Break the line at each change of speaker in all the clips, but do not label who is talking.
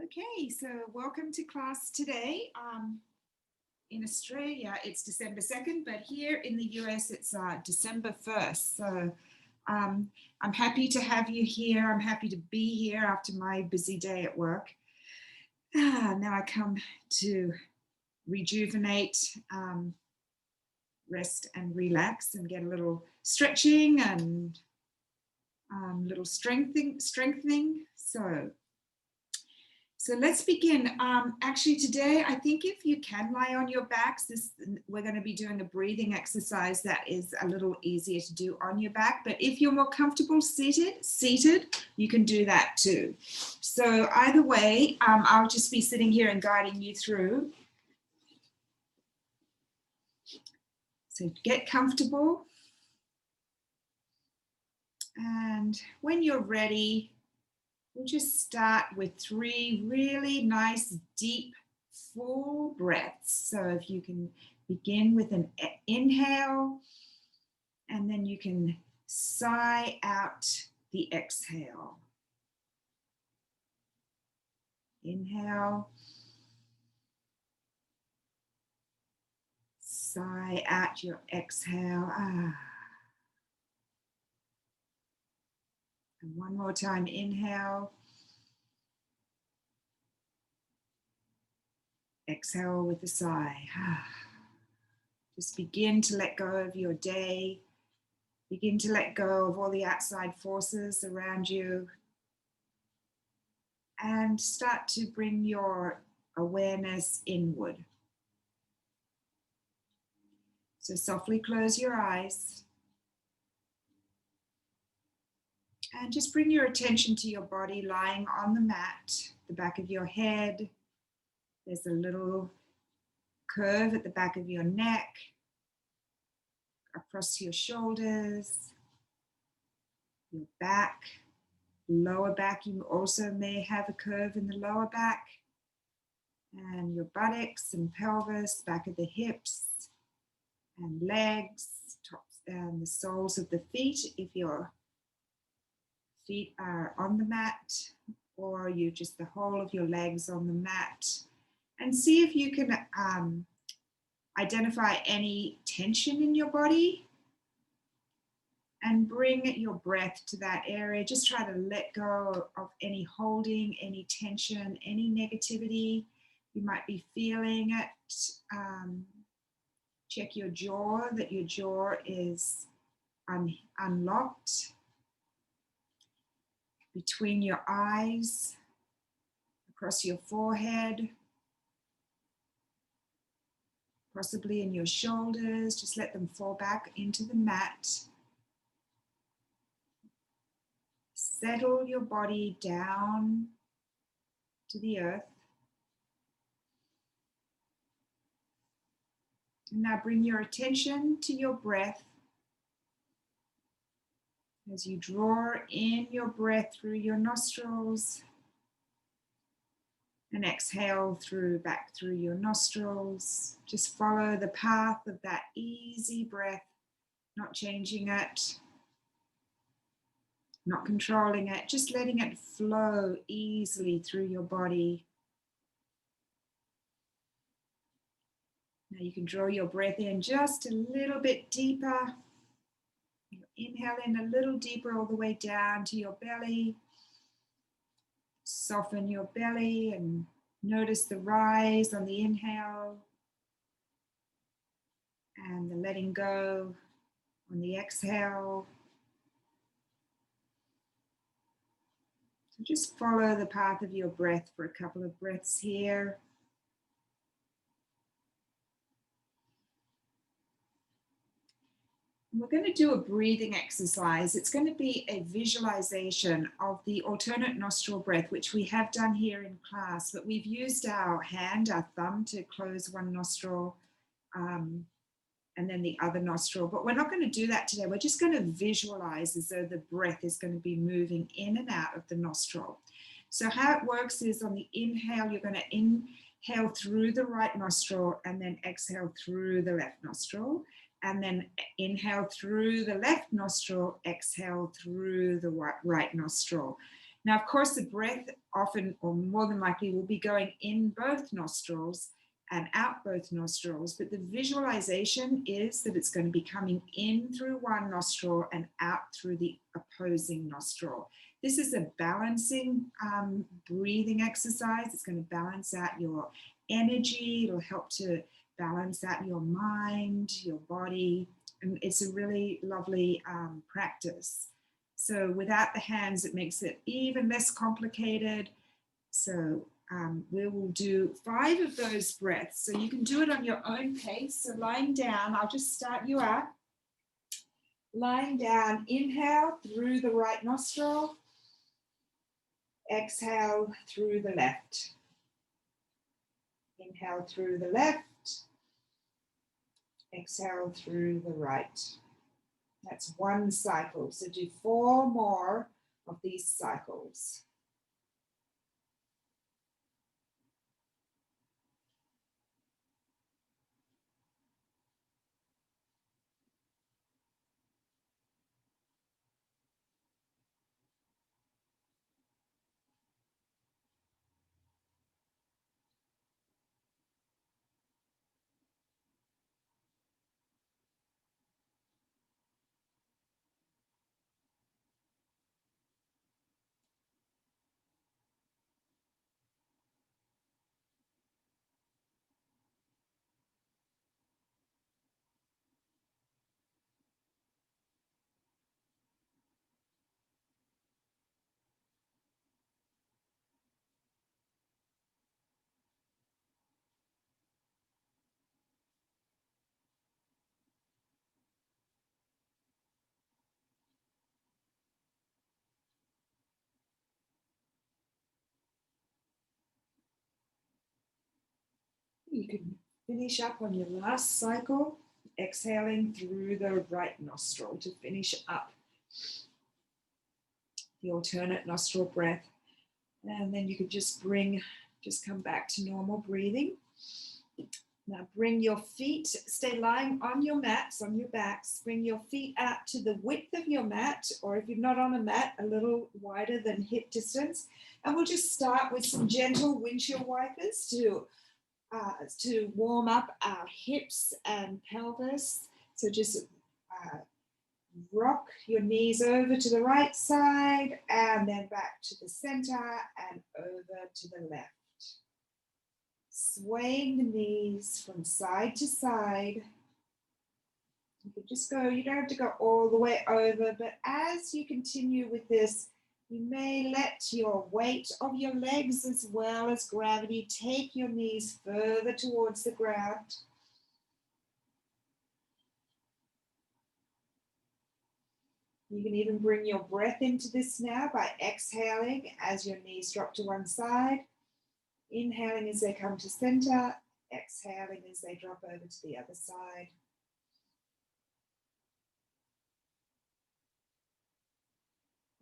Okay, so welcome to class today. In Australia, it's December 2nd, but here in the US, it's December 1st. So I'm happy to have you here. I'm happy to be here after my busy day at work. Now I come to rejuvenate, rest and relax and get a little stretching and little strengthening. So let's begin. Actually today, I think if you can lie on your backs, we're going to be doing a breathing exercise that is a little easier to do on your back. But if you're more comfortable seated, you can do that too. So either way, I'll just be sitting here and guiding you through. So get comfortable. And when you're ready, we'll just start with 3 really nice, deep, full breaths. So if you can begin with an inhale, and then you can sigh out the exhale. Inhale. Sigh out your exhale. And one more time, inhale. Exhale with a sigh. Just begin to let go of your day. Begin to let go of all the outside forces around you. And start to bring your awareness inward. So softly close your eyes. And just bring your attention to your body lying on the mat, the back of your head. There's a little curve at the back of your neck, across your shoulders, your back, lower back. You also may have a curve in the lower back, and your buttocks and pelvis, back of the hips and legs, tops and the soles of the feet if your feet are on the mat, or you just the whole of your legs on the mat. And see if you can identify any tension in your body and bring your breath to that area. Just try to let go of any holding, any tension, any negativity. You might be feeling it. Check your jaw, that your jaw is unlocked. Between your eyes, across your forehead, possibly in your shoulders. Just let them fall back into the mat. Settle your body down to the earth. And now bring your attention to your breath. As you draw in your breath through your nostrils and exhale back through your nostrils. Just follow the path of that easy breath, not changing it, not controlling it, just letting it flow easily through your body. Now you can draw your breath in just a little bit deeper. Inhale in a little deeper all the way down to your belly. Soften your belly and notice the rise on the inhale and the letting go on the exhale. So just follow the path of your breath for a couple of breaths here. We're going to do a breathing exercise. It's going to be a visualization of the alternate nostril breath, which we have done here in class, but we've used our hand, our thumb, to close one nostril and then the other nostril. But we're not going to do that today. We're just going to visualize as though the breath is going to be moving in and out of the nostril. So how it works is on the inhale, you're going to inhale through the right nostril and then exhale through the left nostril. And then inhale through the left nostril, exhale through the right nostril. Now, of course, the breath often or more than likely will be going in both nostrils and out both nostrils, but the visualization is that it's going to be coming in through one nostril and out through the opposing nostril. This is a balancing breathing exercise. It's going to balance out your energy. It'll help to balance out your mind, your body, and it's a really lovely practice. So without the hands, it makes it even less complicated. So we will do 5 of those breaths. So you can do it on your own pace. So lying down, I'll just start you out. Lying down, inhale through the right nostril. Exhale through the left. Inhale through the left. Exhale through the right. That's 1 cycle. So do 4 more of these cycles. You can finish up on your last cycle, exhaling through the right nostril to finish up the alternate nostril breath. And then you could just come back to normal breathing. Now bring your feet, stay lying on your mats, on your backs. Bring your feet out to the width of your mat, or if you're not on a mat, a little wider than hip distance. And we'll just start with some gentle windshield wipers to warm up our hips and pelvis. So just rock your knees over to the right side and then back to the center and over to the left. Swaying the knees from side to side. You can just go, you don't have to go all the way over, but as you continue with this, you may let your weight of your legs as well as gravity take your knees further towards the ground. You can even bring your breath into this now by exhaling as your knees drop to one side. Inhaling as they come to center, exhaling as they drop over to the other side.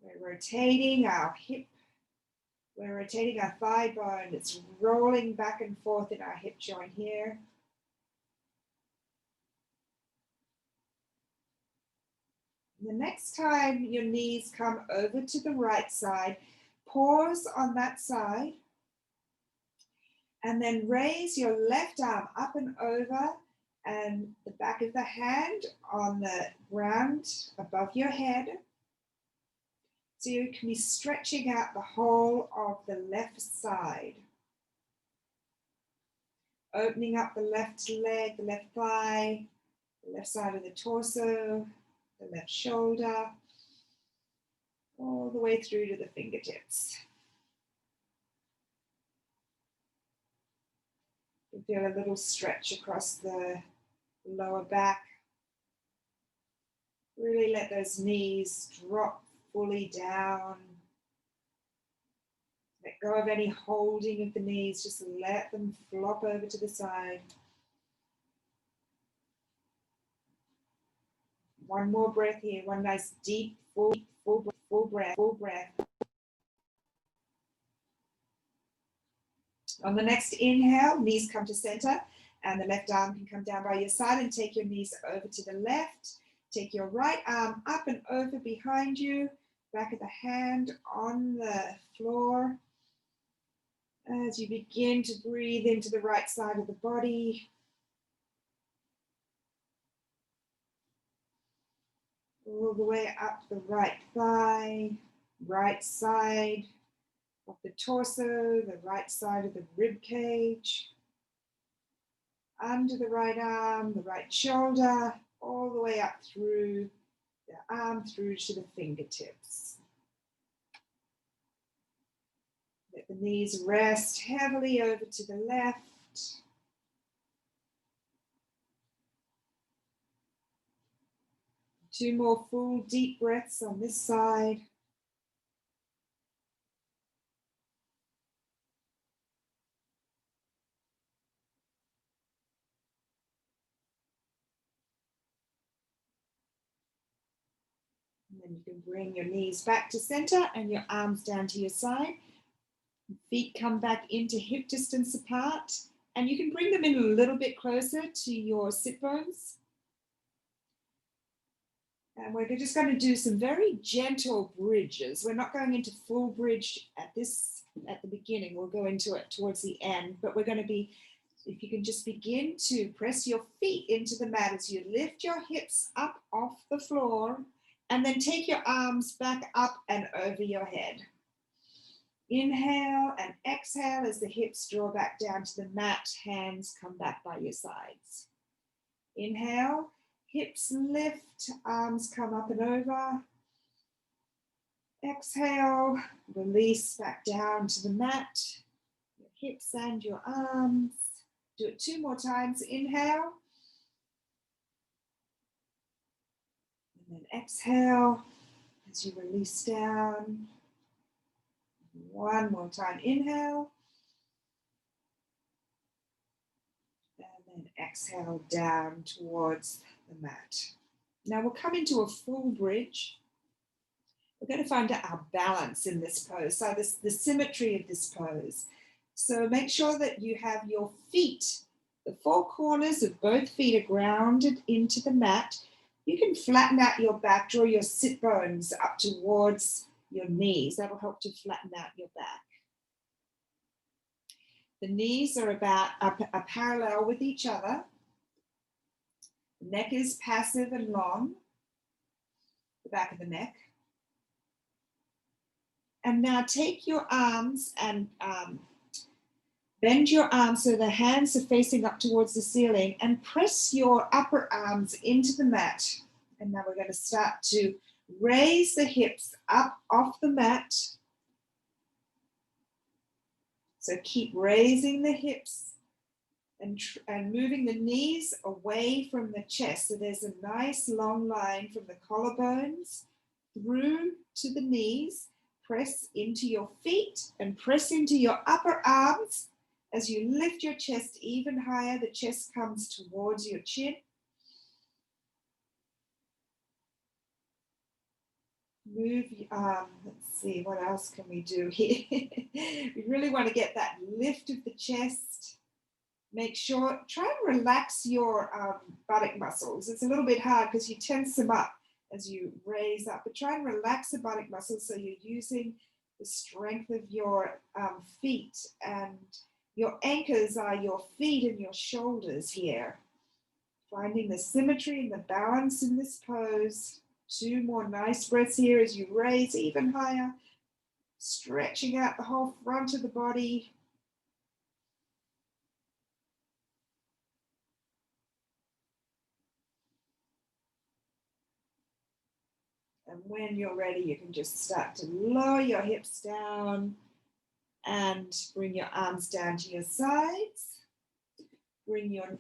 We're rotating our hip, we're rotating our thigh bone. It's rolling back and forth in our hip joint here. The next time your knees come over to the right side, pause on that side. And then raise your left arm up and over and the back of the hand on the ground above your head. So you can be stretching out the whole of the left side. Opening up the left leg, the left thigh, the left side of the torso, the left shoulder, all the way through to the fingertips. You feel a little stretch across the lower back. Really let those knees drop fully down. Let go of any holding of the knees. Just let them flop over to the side. One more breath here. One nice deep, full breath. On the next inhale, knees come to center and the left arm can come down by your side and take your knees over to the left. Take your right arm up and over behind you, back of the hand on the floor as you begin to breathe into the right side of the body. All the way up the right thigh, right side of the torso, the right side of the rib cage, under the right arm, the right shoulder, all the way up through the arm through to the fingertips. Let the knees rest heavily over to the left. Two more full deep breaths on this side. And then you can bring your knees back to center and your arms down to your side. Feet come back into hip distance apart, and you can bring them in a little bit closer to your sit bones. And we're just going to do some very gentle bridges. We're not going into full bridge at the beginning. We'll go into it towards the end, but we're going to be, if you can just begin to press your feet into the mat as you lift your hips up off the floor, and then take your arms back up and over your head. Inhale and exhale as the hips draw back down to the mat, hands come back by your sides. Inhale, hips lift, arms come up and over. Exhale, release back down to the mat, your hips and your arms. Do it 2 more times. Inhale. And then exhale as you release down. 1 more time. Inhale. And then exhale down towards the mat. Now we'll come into a full bridge. We're going to find our balance in this pose. So the symmetry of this pose. So make sure that you have your feet, the 4 corners of both feet are grounded into the mat. You can flatten out your back, draw your sit bones up towards your knees. That'll help to flatten out your back. The knees are parallel with each other. The neck is passive and long, the back of the neck. And now take your arms and bend your arms so the hands are facing up towards the ceiling, and press your upper arms into the mat. And now we're going to start to raise the hips up off the mat. So keep raising the hips and moving the knees away from the chest. So there's a nice long line from the collarbones through to the knees. Press into your feet and press into your upper arms. As you lift your chest even higher, the chest comes towards your chin. Move, let's see, what else can we do here? We really want to get that lift of the chest. Make sure, try and relax your buttock muscles. It's a little bit hard because you tense them up as you raise up, but try and relax the buttock muscles so you're using the strength of your feet, and your anchors are your feet and your shoulders here. Finding the symmetry and the balance in this pose. 2 more nice breaths here as you raise even higher, stretching out the whole front of the body. And when you're ready, you can just start to lower your hips down and bring your arms down to your sides. Bring your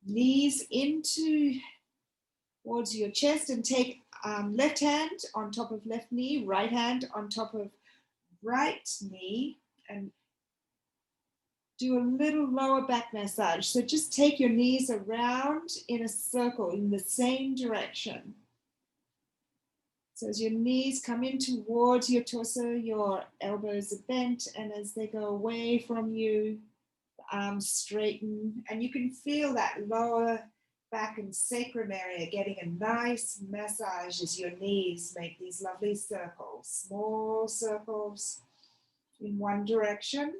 knees into towards your chest, and take left hand on top of left knee, right hand on top of right knee, and do a little lower back massage. So just take your knees around in a circle in the same direction. So as your knees come in towards your torso, your elbows are bent, and as they go away from you, the arms straighten, and you can feel that lower back and sacrum area, getting a nice massage as your knees make these lovely circles, small circles in one direction.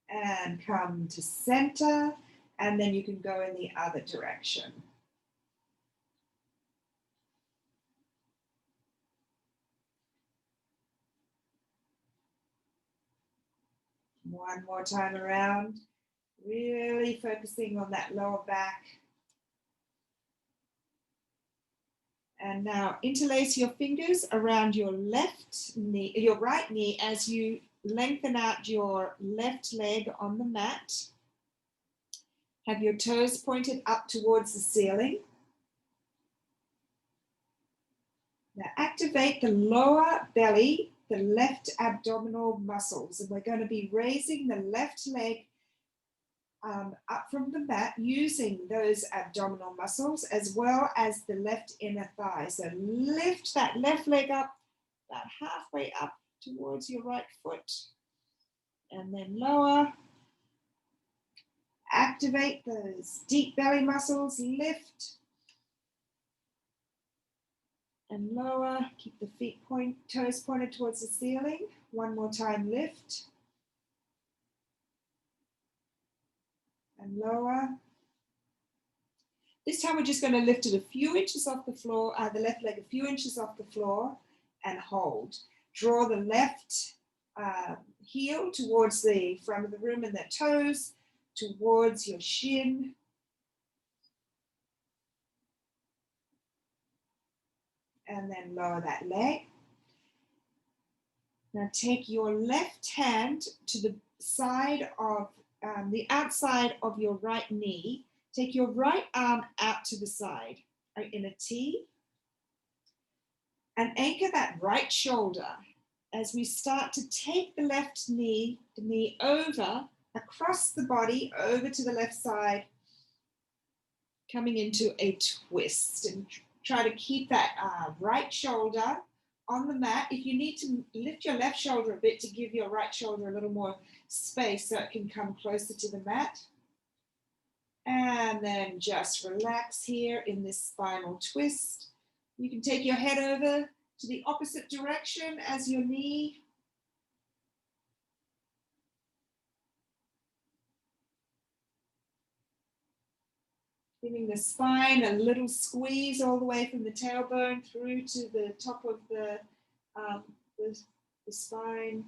And come to center, and then you can go in the other direction. One more time around, really focusing on that lower back. And now interlace your fingers around your left knee, your right knee, as you lengthen out your left leg on the mat. Have your toes pointed up towards the ceiling. Now activate the lower belly, the left abdominal muscles, and we're going to be raising the left leg up from the mat using those abdominal muscles as well as the left inner thigh. So lift that left leg up about halfway up towards your right foot, and then lower. Activate those deep belly muscles, lift and lower. Keep the toes pointed towards the ceiling. One more time, lift and lower. This time we're just going to lift it a few inches off the floor, the left leg a few inches off the floor, and hold. Draw the left heel towards the front of the room and the toes towards your shin. And then lower that leg. Now take your left hand to the side of the outside of your right knee. Take your right arm out to the side in a T and anchor that right shoulder as we start to take the left knee, the knee over, across the body, over to the left side, coming into a twist. And try to keep that right shoulder on the mat. If you need to lift your left shoulder a bit to give your right shoulder a little more space so it can come closer to the mat. And then just relax here in this spinal twist. You can take your head over to the opposite direction as your knee. Giving the spine a little squeeze all the way from the tailbone through to the top of the spine.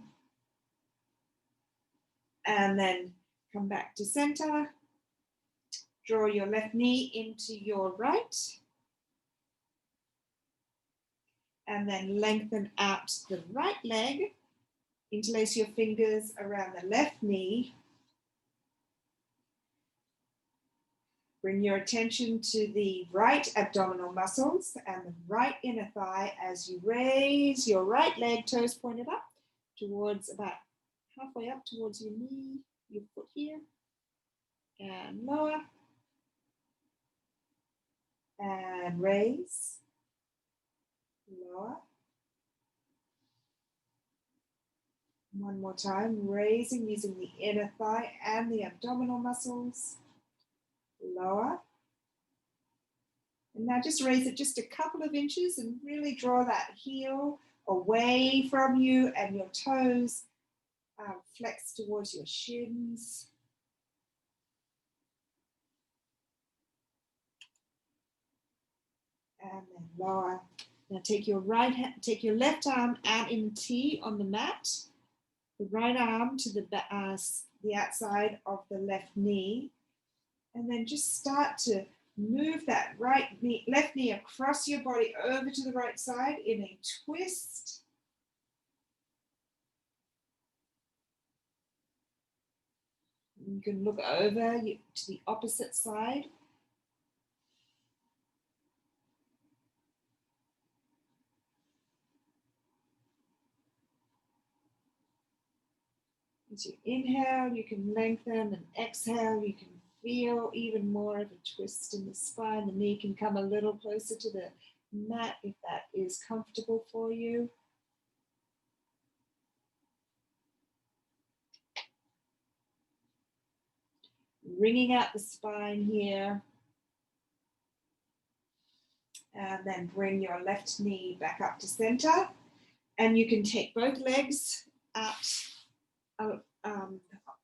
And then come back to center. Draw your left knee into your right. And then lengthen out the right leg. Interlace your fingers around the left knee. Bring your attention to the right abdominal muscles and the right inner thigh as you raise your right leg, toes pointed up towards about halfway up towards your knee, your foot here, and lower, and raise, lower. One more time, raising using the inner thigh and the abdominal muscles. Lower. And now just raise it just a couple of inches and really draw that heel away from you and your toes flex towards your shins. And then lower. Now take your left arm out in T on the mat. The right arm to the outside of the left knee. And then just start to move that left knee across your body over to the right side in a twist. You can look over to the opposite side. As you inhale, you can lengthen, and exhale, you can feel even more of a twist in the spine. The knee can come a little closer to the mat if that is comfortable for you. Wringing out the spine here. And then bring your left knee back up to center. And you can take both legs out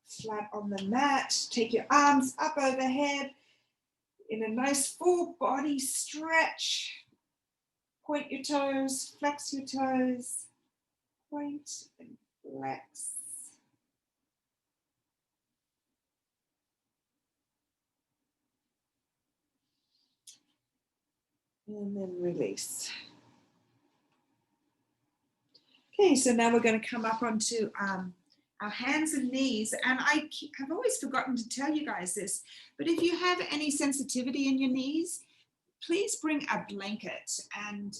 flat on the mat. Take your arms up overhead in a nice full body stretch. Point your toes, flex your toes. Point and flex. And then release. Okay, so now we're going to come up onto our hands and knees. And I have always forgotten to tell you guys this, but if you have any sensitivity in your knees, please bring a blanket and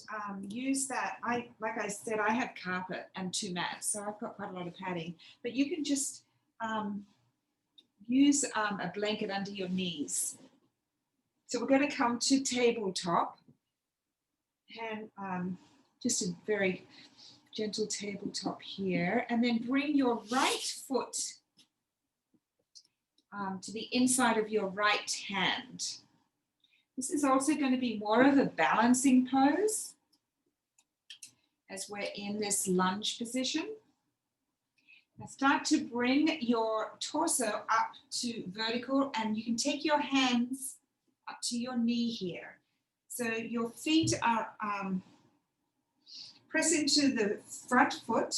use that. Like I said, I have carpet and 2 mats, so I've got quite a lot of padding, but you can just use a blanket under your knees. So we're going to come to tabletop, and just a very gentle tabletop here, and then bring your right foot to the inside of your right hand. This is also going to be more of a balancing pose as we're in this lunge position. Now start to bring your torso up to vertical, and you can take your hands up to your knee here. So your feet are press into the front foot.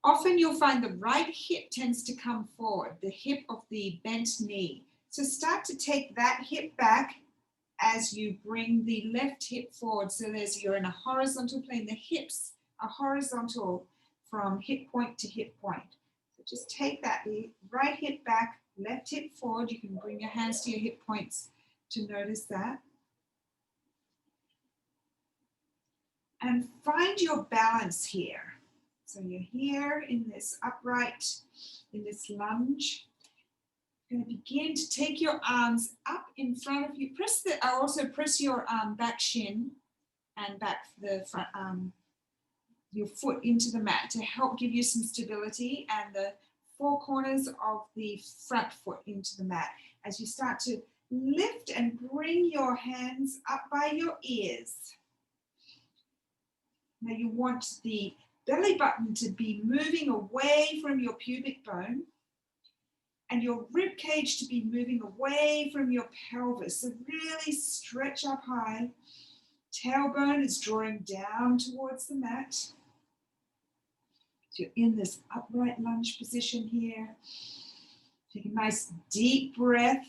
Often you'll find the right hip tends to come forward, the hip of the bent knee. So start to take that hip back as you bring the left hip forward. So you're in a horizontal plane. The hips are horizontal from hip point to hip point. So just take that right hip back, left hip forward. You can bring your hands to your hip points to notice that. And find your balance here. So you're here in this upright, in this lunge. You're going to begin to take your arms up in front of you. Also press your back shin and back the front, your foot into the mat to help give you some stability, and the 4 corners of the front foot into the mat. As you start to lift and bring your hands up by your ears. Now you want the belly button to be moving away from your pubic bone and your rib cage to be moving away from your pelvis. So really stretch up high. Tailbone is drawing down towards the mat. So you're in this upright lunge position here. Take a nice deep breath.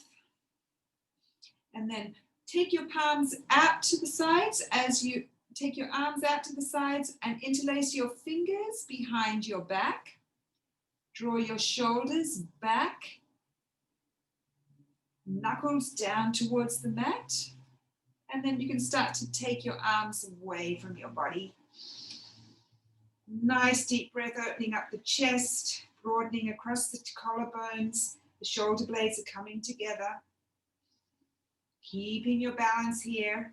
And then take your palms out to the sides as you take your arms out to the sides and interlace your fingers behind your back. Draw your shoulders back. Knuckles down towards the mat. And then you can start to take your arms away from your body. Nice deep breath, opening up the chest, broadening across the collarbones. The shoulder blades are coming together. Keeping your balance here.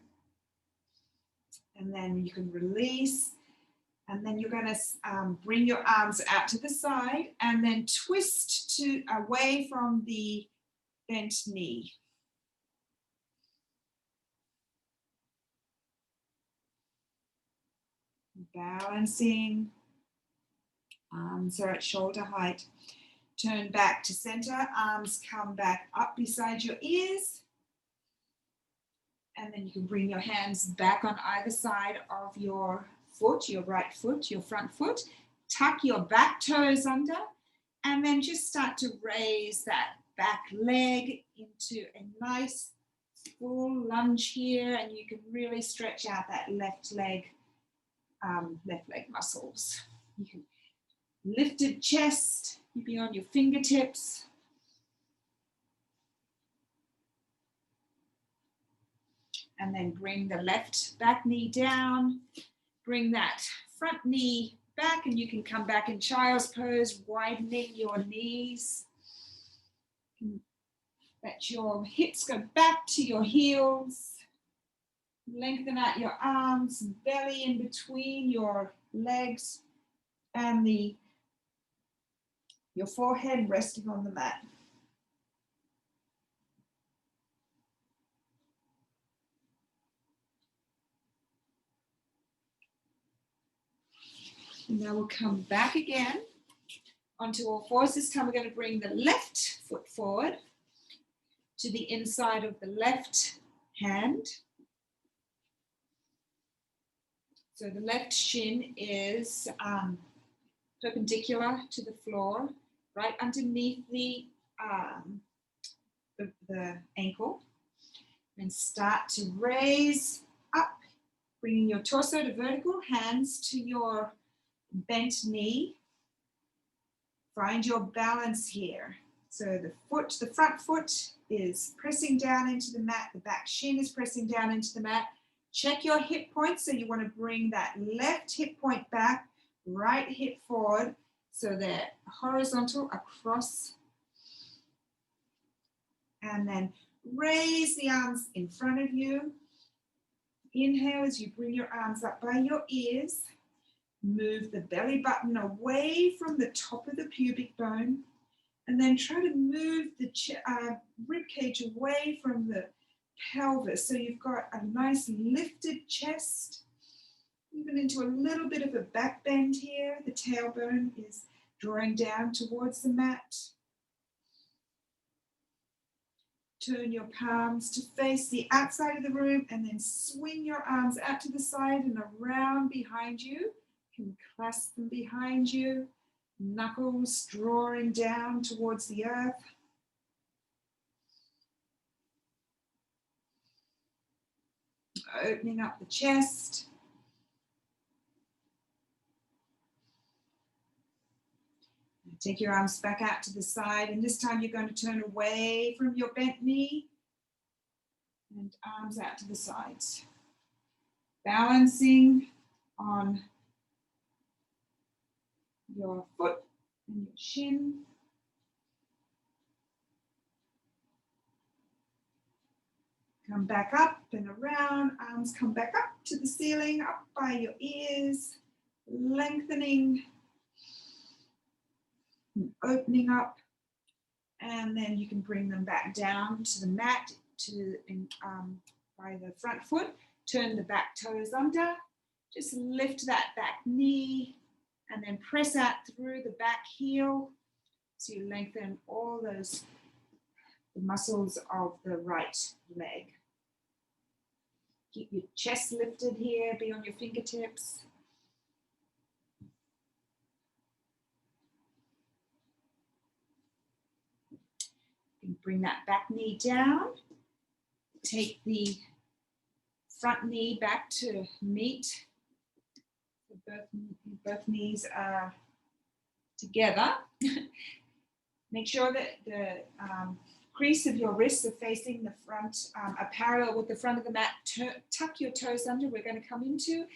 And then you can release. And then you're going to bring your arms out to the side and then twist away from the bent knee. Balancing. Arms are at shoulder height. Turn back to center. Arms come back up beside your ears. And then you can bring your hands back on either side of your foot, your right foot, your front foot. Tuck your back toes under, and then just start to raise that back leg into a nice full lunge here, and you can really stretch out that left leg muscles. You can lifted chest, you be on your fingertips. And then bring the left back knee down. Bring that front knee back, and you can come back in child's pose, widening your knees. Let your hips go back to your heels. Lengthen out your arms, belly in between your legs, and your forehead resting on the mat. And now we'll come back again onto all fours. This time we're going to bring the left foot forward to the inside of the left hand. So the left shin is perpendicular to the floor, right underneath the ankle. And start to raise up, bringing your torso to vertical, hands to your bent knee. Find your balance here. So the front foot is pressing down into the mat, the back shin is pressing down into the mat. Check your hip points, so you want to bring that left hip point back, right hip forward, so they're horizontal across. And then raise the arms in front of you. Inhale as you bring your arms up by your ears. Move the belly button away from the top of the pubic bone. And then try to move the rib cage away from the pelvis. So you've got a nice lifted chest, even into a little bit of a back bend here. The tailbone is drawing down towards the mat. Turn your palms to face the outside of the room and then swing your arms out to the side and around behind you. You can clasp them behind you, knuckles drawing down towards the earth. Opening up the chest. Take your arms back out to the side, and this time you're going to turn away from your bent knee and arms out to the sides. Balancing on your foot and your shin. Come back up and around, arms come back up to the ceiling, up by your ears, lengthening. Opening up, and then you can bring them back down to the mat by the front foot. Turn the back toes under. Just lift that back knee and then press out through the back heel so you lengthen all the muscles of the right leg. Keep your chest lifted here, be on your fingertips. Bring that back knee down. Take the front knee back to meet. Both knees are together. Make sure that the crease of your wrists are facing the front, are parallel with the front of the mat. Tuck your toes under. We're going to come into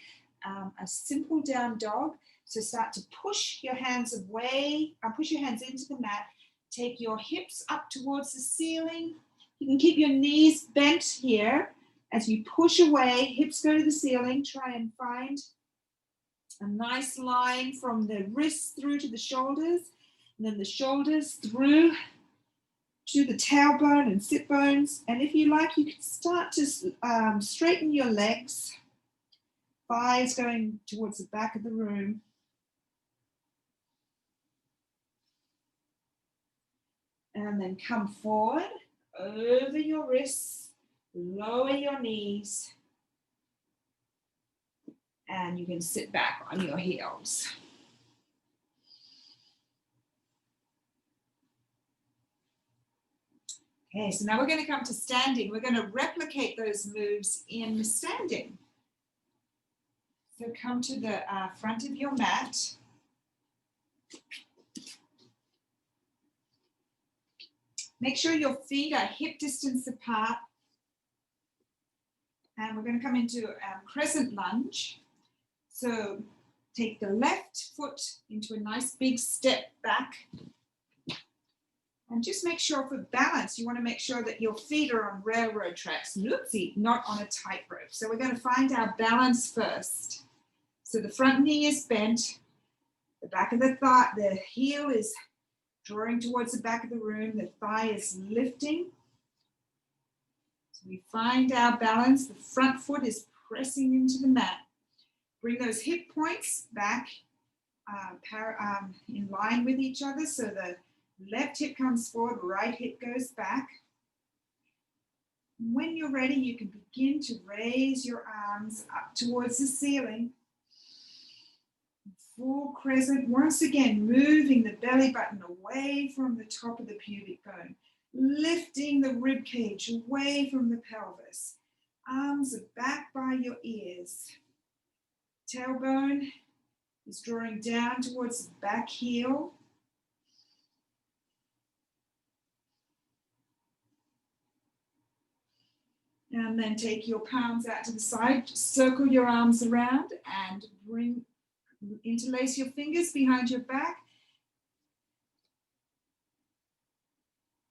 a simple down dog. So start to push your hands away, push your hands into the mat. Take your hips up towards the ceiling. You can keep your knees bent here as you push away, hips go to the ceiling. Try and find a nice line from the wrists through to the shoulders, and then the shoulders through to the tailbone and sit bones. And if you like, you can start to straighten your legs, thighs going towards the back of the room. And then come forward, over your wrists, lower your knees, and you can sit back on your heels. Okay, so now we're going to come to standing. We're going to replicate those moves in standing. So come to the front of your mat. Make sure your feet are hip distance apart. And we're going to come into crescent lunge. So take the left foot into a nice big step back. And just make sure for balance, you want to make sure that your feet are on railroad tracks. Oopsie, not on a tightrope. So we're going to find our balance first. So the front knee is bent. The back of the thigh, the heel is drawing towards the back of the room, the thigh is lifting. So we find our balance, the front foot is pressing into the mat. Bring those hip points back in line with each other. So the left hip comes forward, right hip goes back. When you're ready, you can begin to raise your arms up towards the ceiling. Full crescent, once again, moving the belly button away from the top of the pubic bone, lifting the rib cage away from the pelvis. Arms are back by your ears. Tailbone is drawing down towards the back heel. And then take your palms out to the side, circle your arms around and interlace your fingers behind your back.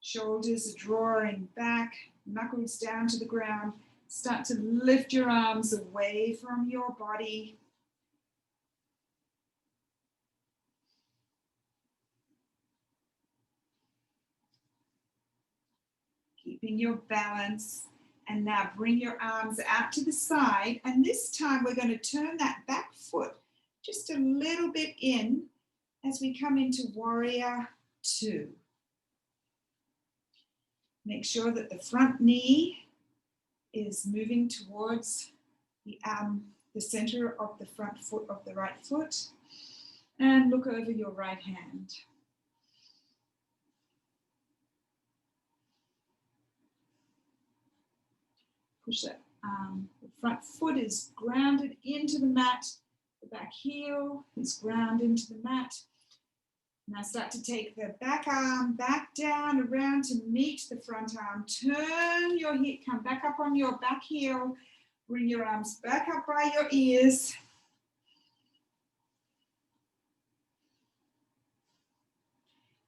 Shoulders are drawing back, knuckles down to the ground. Start to lift your arms away from your body. Keeping your balance. And now bring your arms out to the side. And this time we're going to turn that back foot just a little bit in as we come into Warrior Two. Make sure that the front knee is moving towards the center of the front foot of the right foot. And look over your right hand. Push that. The front foot is grounded into the mat. The back heel is grounded into the mat. Now start to take the back arm back down around to meet the front arm. Turn your hip, come back up on your back heel. Bring your arms back up by your ears.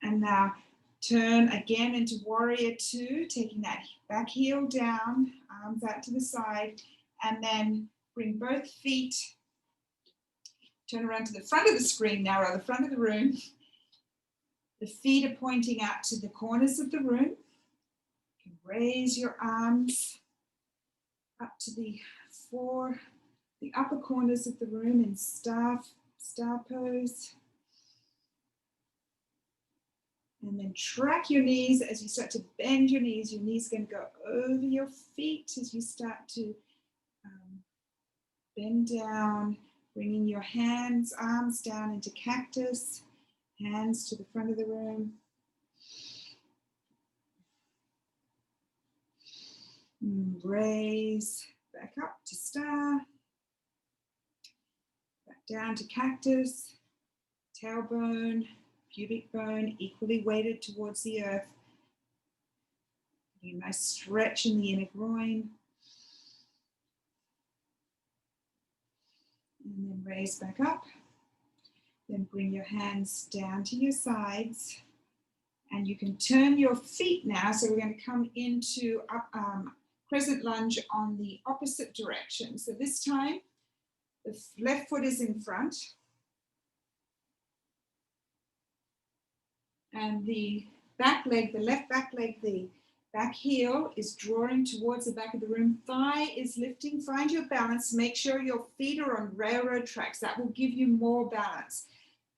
And now turn again into Warrior Two, taking that back heel down, arms out to the side, and then bring both feet, turn around to the front of the screen now, or the front of the room. The feet are pointing out to the corners of the room. You can raise your arms up to the upper corners of the room in star pose. And then track your knees as you start to bend your knees. Your knees are going to go over your feet as you start to bend down, bringing your arms down into cactus, hands to the front of the room. And raise back up to star, back down to cactus, tailbone, pubic bone equally weighted towards the earth. A nice stretch in the inner groin. And then raise back up. Then bring your hands down to your sides. And you can turn your feet now. So we're going to come into crescent lunge on the opposite direction. So this time, the left foot is in front. And the back leg, the left back leg, the back heel is drawing towards the back of the room. Thigh is lifting. Find your balance. Make sure your feet are on railroad tracks. That will give you more balance.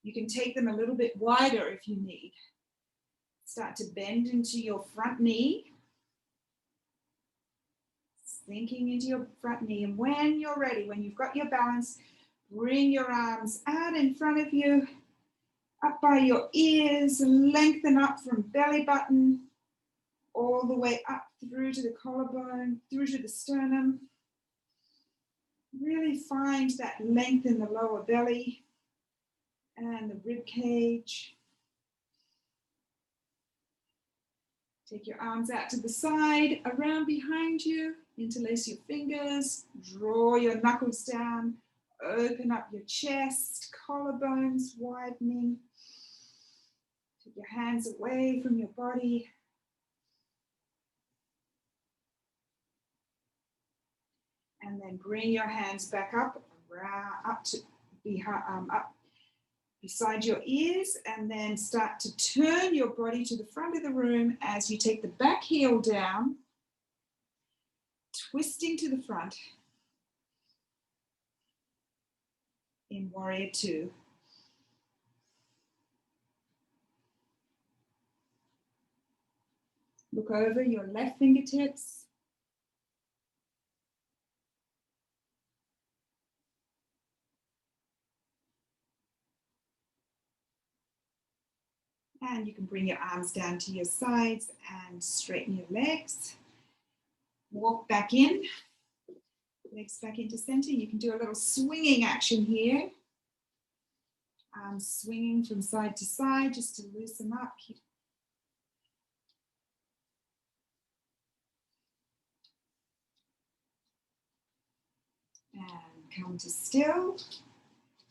You can take them a little bit wider if you need. Start to bend into your front knee. Sinking into your front knee. And when you're ready, when you've got your balance, bring your arms out in front of you, up by your ears, lengthen up from belly button, all the way up through to the collarbone, through to the sternum. Really find that length in the lower belly and the rib cage. Take your arms out to the side, around behind you, interlace your fingers, draw your knuckles down, open up your chest, collarbones widening. Take your hands away from your body. And then bring your hands back up, up beside your ears, and then start to turn your body to the front of the room as you take the back heel down, twisting to the front in Warrior Two. Look over your left fingertips. And you can bring your arms down to your sides and straighten your legs. Walk back in, legs back into center. You can do a little swinging action here. Arms swinging from side to side just to loosen up. And come to still.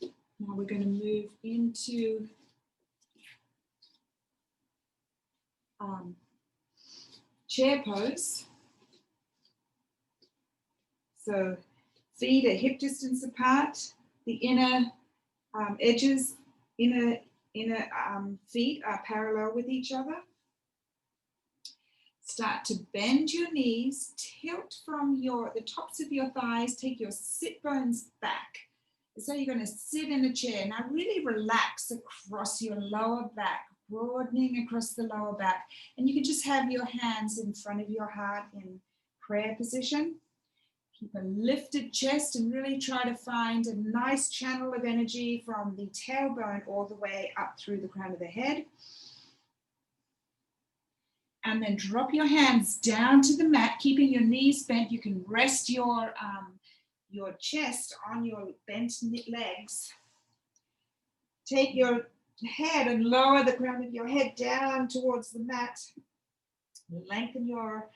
Now we're going to move into chair pose. So feet are hip distance apart. The inner edges, inner feet are parallel with each other. Start to bend your knees, tilt from the tops of your thighs, take your sit bones back. So you're going to sit in a chair. Now really relax across your lower back, broadening across the lower back. And you can just have your hands in front of your heart in prayer position. Keep a lifted chest and really try to find a nice channel of energy from the tailbone all the way up through the crown of the head. And then drop your hands down to the mat, keeping your knees bent. You can rest your chest on your bent legs. Take your head and lower the crown of your head down towards the mat. Lengthen your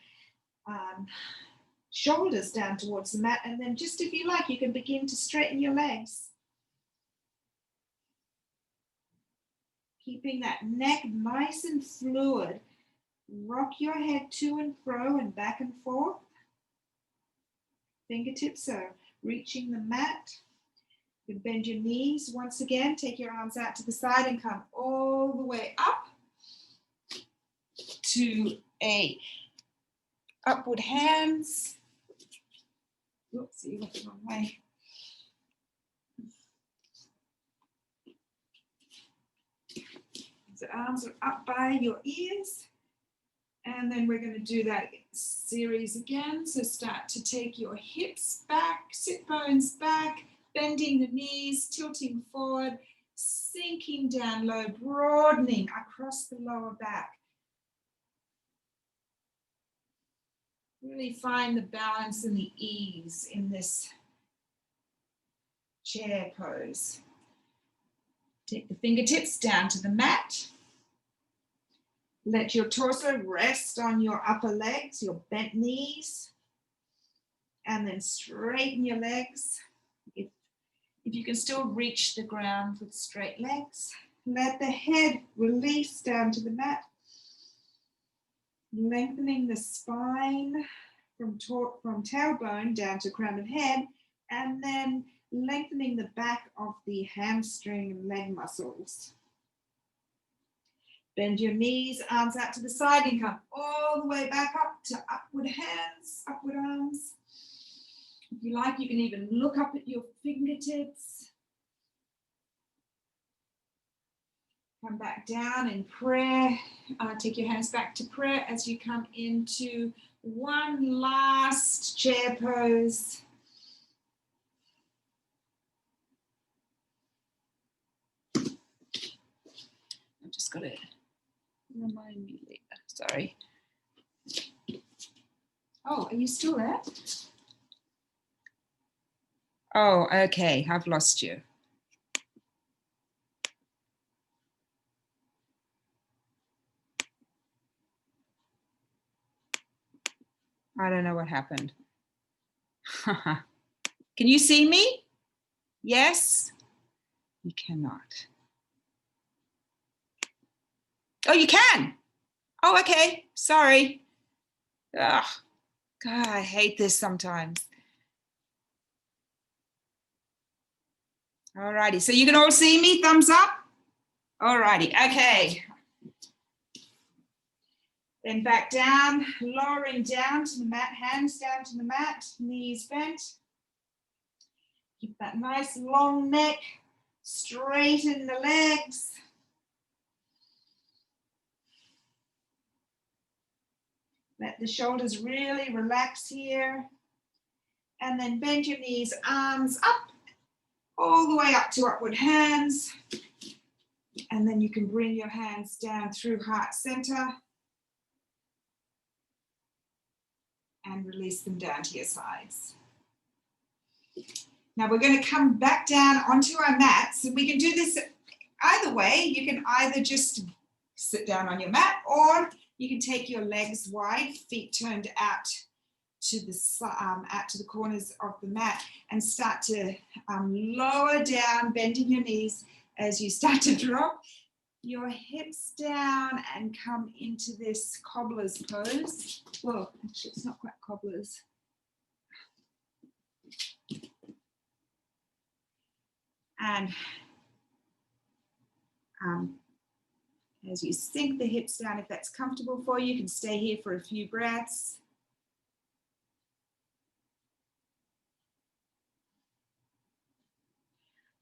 shoulders down towards the mat. And then just if you like, you can begin to straighten your legs. Keeping that neck nice and fluid. Rock your head to and fro and back and forth. Fingertips are reaching the mat. You can bend your knees once again. Take your arms out to the side and come all the way up to a upward hands. Oops, you went the wrong way. The arms are up by your ears. And then we're going to do that series again. So start to take your hips back, sit bones back, bending the knees, tilting forward, sinking down low, broadening across the lower back. Really find the balance and the ease in this chair pose. Take the fingertips down to the mat. Let your torso rest on your upper legs, your bent knees, and then straighten your legs. If you can still reach the ground with straight legs, let the head release down to the mat, lengthening the spine from tailbone down to crown of head, and then lengthening the back of the hamstring and leg muscles. Bend your knees, arms out to the side, and come all the way back up to upward hands, upward arms. If you like, you can even look up at your fingertips. Come back down in prayer. Take your hands back to prayer as you come into one last chair pose. I've just got to remind me later. Sorry. Oh, are you still there? Oh, okay. I've lost you. I don't know what happened. Can you see me? Yes? You cannot. Oh, you can. Oh, okay. Sorry. Ugh. God, I hate this sometimes. All righty. So you can all see me? Thumbs up? All righty. Okay. Then back down, lowering down to the mat, hands down to the mat, knees bent. Keep that nice long neck, straighten the legs. Let the shoulders really relax here. And then bend your knees, arms up, all the way up to upward hands. And then you can bring your hands down through heart center. And release them down to your sides. Now we're going to come back down onto our mats, and we can do this either way. You can either just sit down on your mat, or you can take your legs wide, feet turned out to the corners of the mat, and start to lower down, bending your knees as you start to drop your hips down and come into this cobbler's pose. Well, actually, it's not quite cobbler's. And as you sink the hips down, if that's comfortable for you, you can stay here for a few breaths.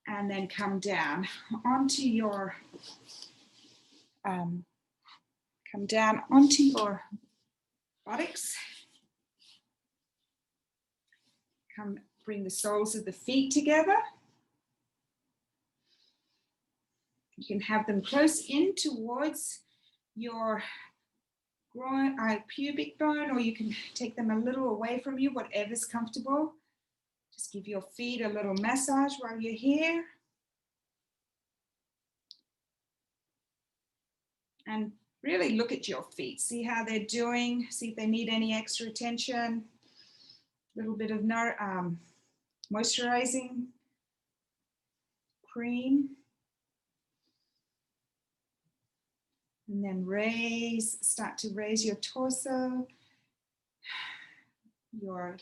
And then come down onto your buttocks. Come bring the soles of the feet together. You can have them close in towards your groin, pubic bone, or you can take them a little away from you, whatever's comfortable. Just give your feet a little massage while you're here. And really look at your feet, see how they're doing, see if they need any extra attention. A little bit of moisturizing cream. And then start to raise your torso, your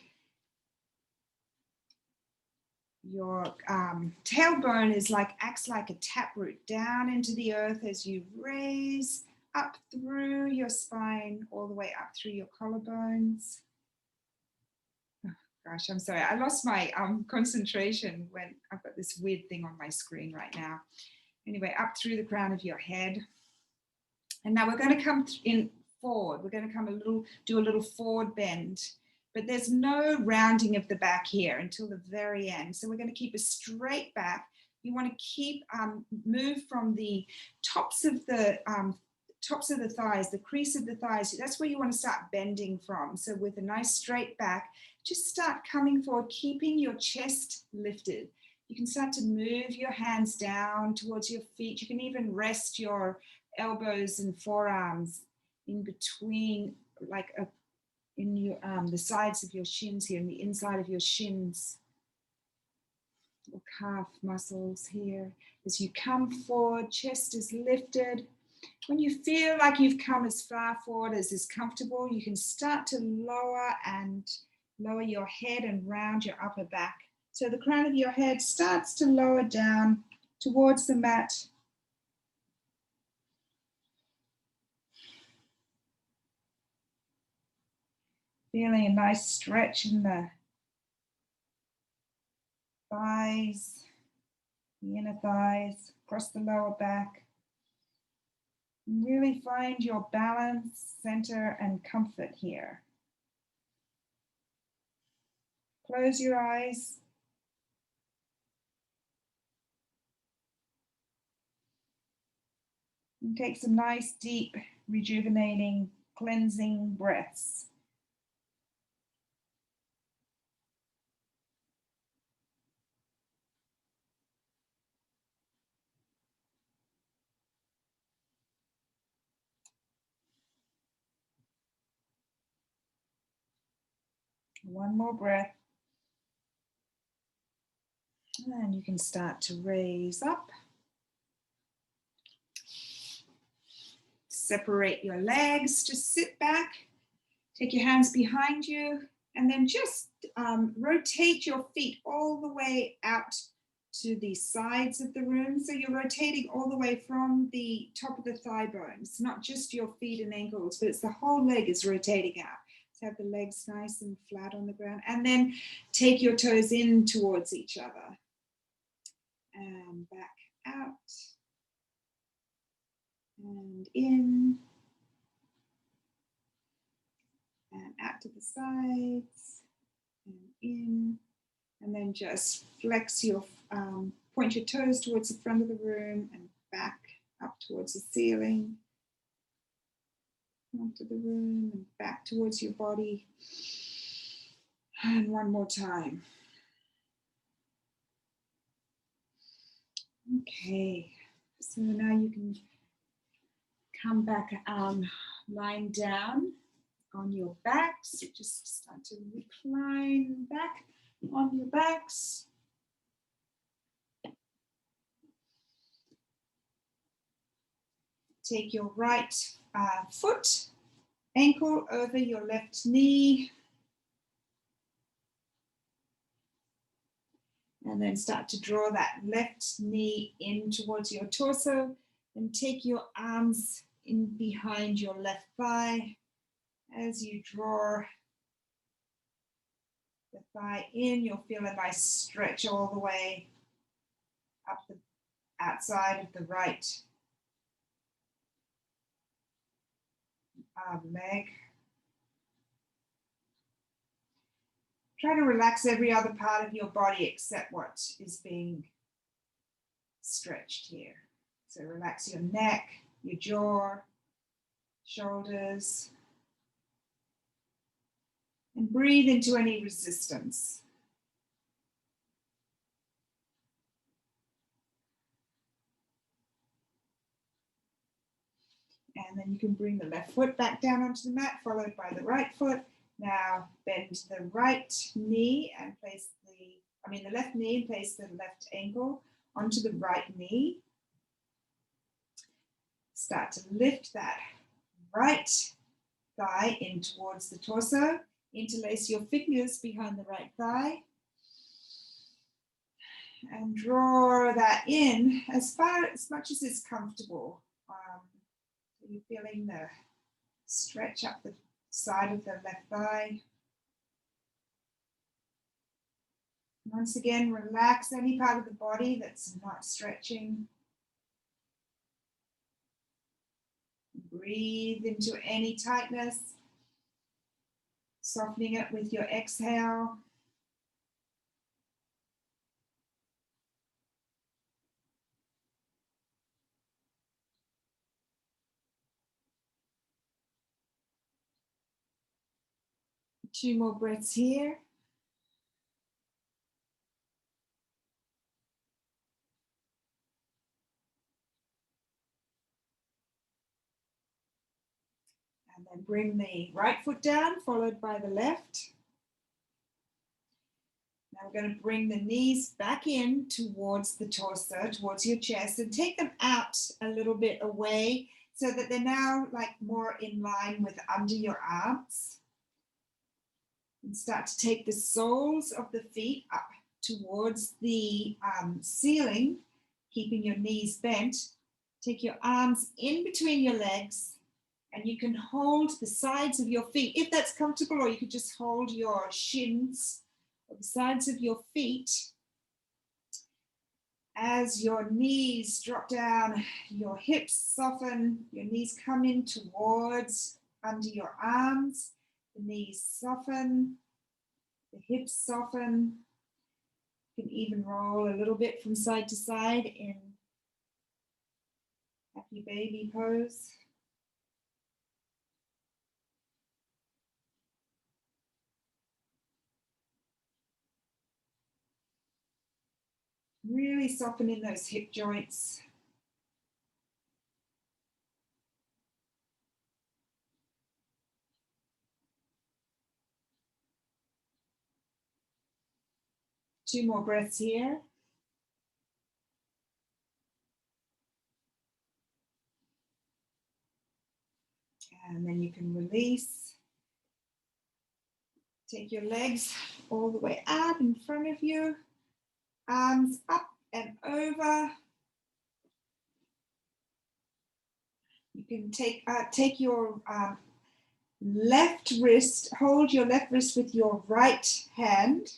tailbone acts like a taproot down into the earth as you raise up through your spine, all the way up through your collarbones. Oh, gosh, I'm sorry. I lost my concentration when I've got this weird thing on my screen right now. Anyway, up through the crown of your head. And now we're going to come in forward. We're going to do a little forward bend. But there's no rounding of the back here until the very end. So we're going to keep a straight back. You want to keep move from the tops of the thighs, the crease of the thighs. That's where you want to start bending from. So with a nice straight back, just start coming forward, keeping your chest lifted. You can start to move your hands down towards your feet. You can even rest your elbows and forearms in between, in your the sides of your shins here, in the inside of your shins or calf muscles here. As you come forward, chest is lifted. When you feel like you've come as far forward as is comfortable, you can start to lower your head and round your upper back. So the crown of your head starts to lower down towards the mat. Feeling a nice stretch in the thighs, the inner thighs, across the lower back. And really find your balance, center, and comfort here. Close your eyes. And take some nice, deep, rejuvenating, cleansing breaths. One more breath. And you can start to raise up. Separate your legs, just sit back, take your hands behind you, and then just rotate your feet all the way out to the sides of the room. So you're rotating all the way from the top of the thigh bones, not just your feet and ankles, but it's the whole leg is rotating out. So have the legs nice and flat on the ground, and then take your toes in towards each other. And back out. And in. to the sides and in, and then just flex your, point your toes towards the front of the room and back up towards the ceiling, onto the room and back towards your body. And one more time. Okay, so now you can come back lying down on your backs. Just start to recline back on your backs. Take your right foot, ankle over your left knee. And then start to draw that left knee in towards your torso, and take your arms in behind your left thigh. As you draw the thigh in, you'll feel a nice stretch all the way up the outside of the right leg. Try to relax every other part of your body except what is being stretched here. So relax your neck, your jaw, shoulders, and breathe into any resistance. And then you can bring the left foot back down onto the mat, followed by the right foot. Now bend the right knee and place the left knee and place the left ankle onto the right knee. Start to lift that right thigh in towards the torso. Interlace your fingers behind the right thigh. And draw that in as much as is comfortable. You're feeling the stretch up the side of the left thigh. Once again, relax any part of the body that's not stretching. Breathe into any tightness, softening it with your exhale. Two more breaths here. And then bring the right foot down, followed by the left. Now we're going to bring the knees back in towards the torso, towards your chest, and take them out a little bit away so that they're now like more in line with under your arms. And start to take the soles of the feet up towards the ceiling, keeping your knees bent. Take your arms in between your legs, and you can hold the sides of your feet if that's comfortable, or you could just hold your shins or the sides of your feet. As your knees drop down, your hips soften, your knees come in towards under your arms. The knees soften, the hips soften. You can even roll a little bit from side to side in happy baby pose. Really soften in those hip joints. Two more breaths here. And then you can release. Take your legs all the way out in front of you. Arms up and over. You can take your left wrist, hold your left wrist with your right hand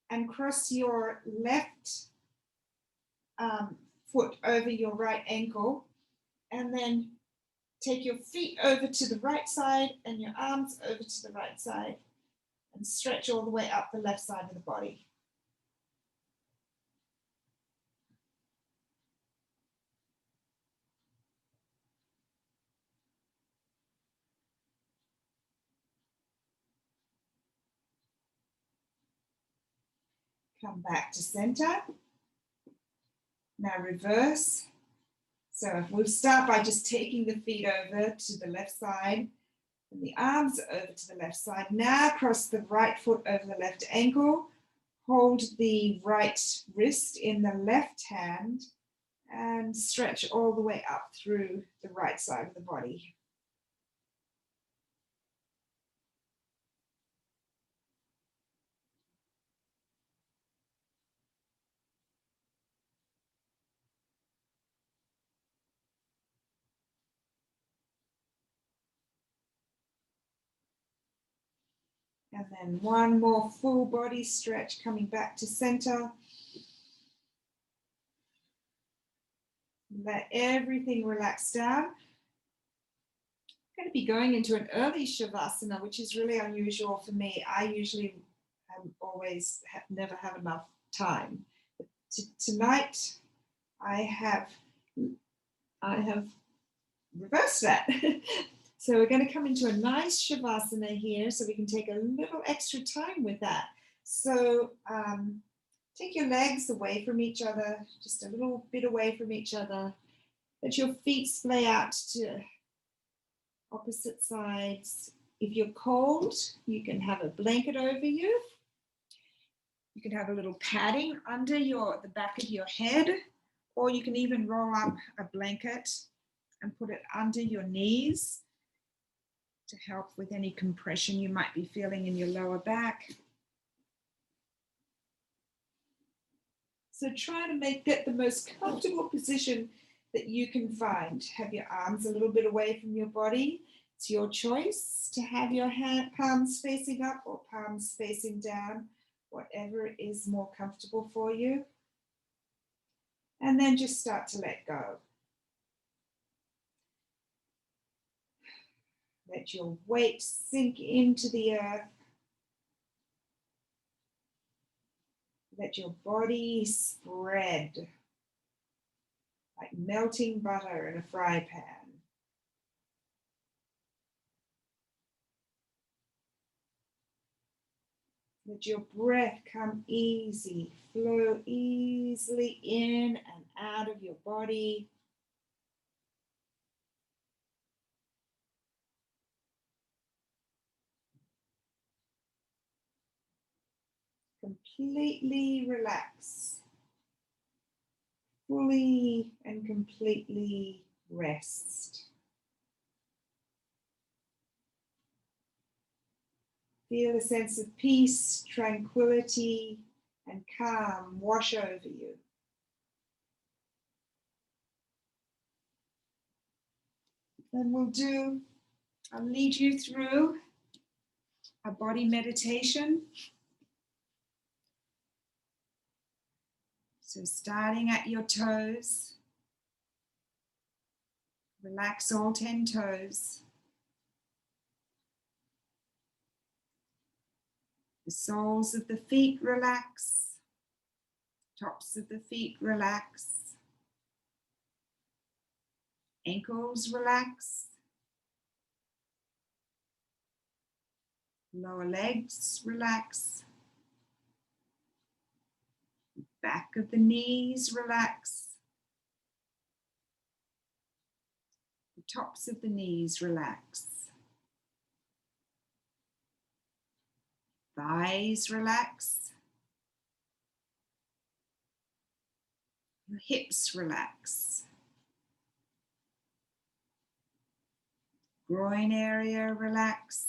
and cross your left foot over your right ankle, and then Take your feet over to the right side and your arms over to the right side and stretch all the way up the left side of the body. Come back to center. Now reverse. So we'll start by just taking the feet over to the left side and the arms over to the left side. Now cross the right foot over the left ankle. Hold the right wrist in the left hand and stretch all the way up through the right side of the body. And then one more full body stretch coming back to center. Let everything relax down. I'm going to be going into an early Shavasana, which is really unusual for me. I usually never have enough time. Tonight, I have reversed that. So we're going to come into a nice Shavasana here so we can take a little extra time with that. So take your legs away from each other, just a little bit away from each other. Let your feet splay out to opposite sides. If you're cold, you can have a blanket over you. You can have a little padding under the back of your head, or you can even roll up a blanket and put it under your knees to help with any compression you might be feeling in your lower back. So try to get the most comfortable position that you can find. Have your arms a little bit away from your body. It's your choice to have your palms facing up or palms facing down, whatever is more comfortable for you. And then just start to let go. Let your weight sink into the earth. Let your body spread like melting butter in a fry pan. Let your breath come easy, flow easily in and out of your body. Completely relax. Fully and completely rest. Feel a sense of peace, tranquility, and calm wash over you. Then I'll lead you through a body meditation. So starting at your toes, relax all 10 toes. The soles of the feet relax, tops of the feet relax, ankles relax, lower legs relax, back of the knees relax, the tops of the knees relax, thighs relax, your hips relax, groin area relax,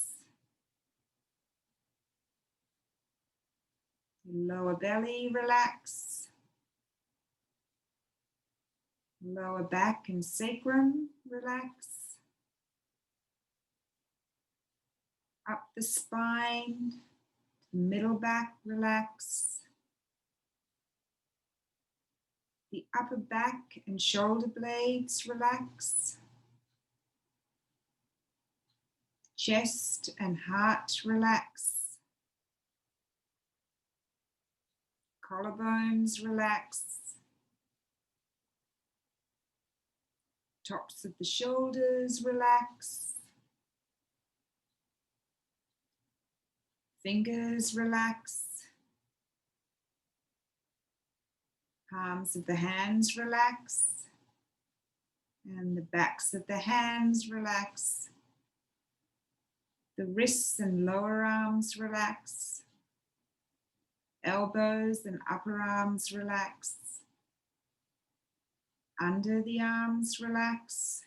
lower belly relax, lower back and sacrum relax, up the spine, middle back relax, the upper back and shoulder blades relax, Chest and heart relax. Collarbones relax. Tops of the shoulders relax. Fingers relax. Palms of the hands relax. And the backs of the hands relax. The wrists and lower arms relax. Elbows and upper arms relax. Under the arms relax.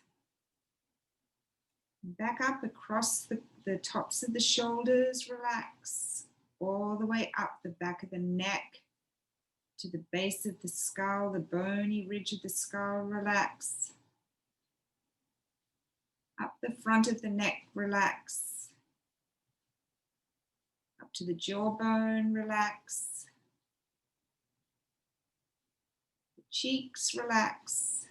Back up across the tops of the shoulders relax. All the way up the back of the neck to the base of the skull, the bony ridge of the skull relax. Up the front of the neck relax. Up to the jawbone relax. The cheeks relax.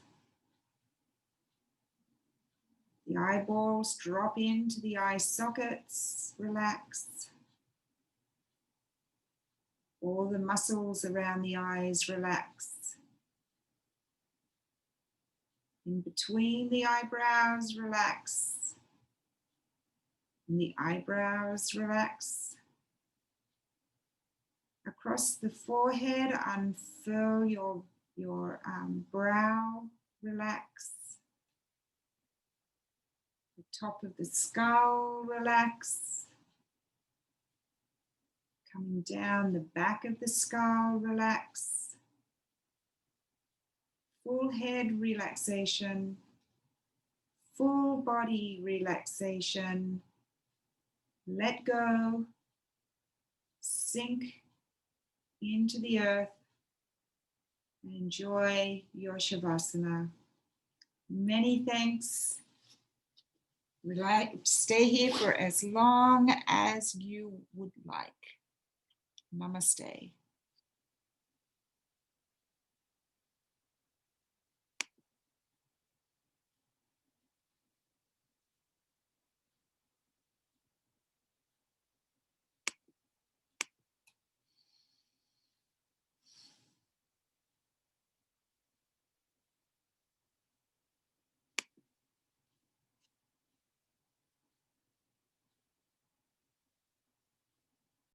The eyeballs drop into the eye sockets, relax. All the muscles around the eyes relax. In between the eyebrows, relax. And the eyebrows relax. Across the forehead, unfurl your brow, relax. The top of the skull, relax. Coming down the back of the skull, relax. Full head relaxation, full body relaxation. Let go, sink into the earth, and enjoy your Shavasana. Many thanks. Stay here for as long as you would like. Namaste.